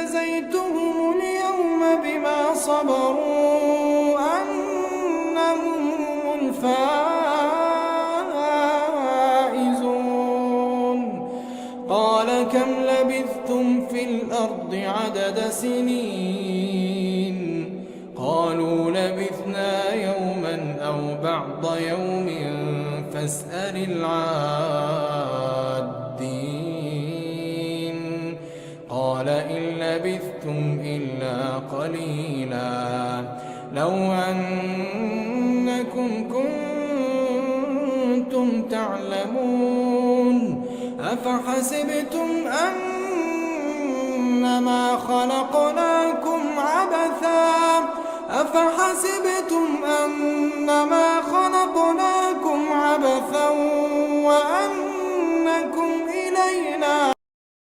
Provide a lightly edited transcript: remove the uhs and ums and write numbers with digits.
جزيتهم اليوم بما صبروا أنهم هم الفائزون. قال كم لبثتم في الأرض عدد سنين؟ قالوا لبثنا يوما أو بعض يوم فاسأل العادين. قال إن لبثتم إلا قليلا لو أنكم كنتم تعلمون. أفحسبتم أنما خلقناكم عبثا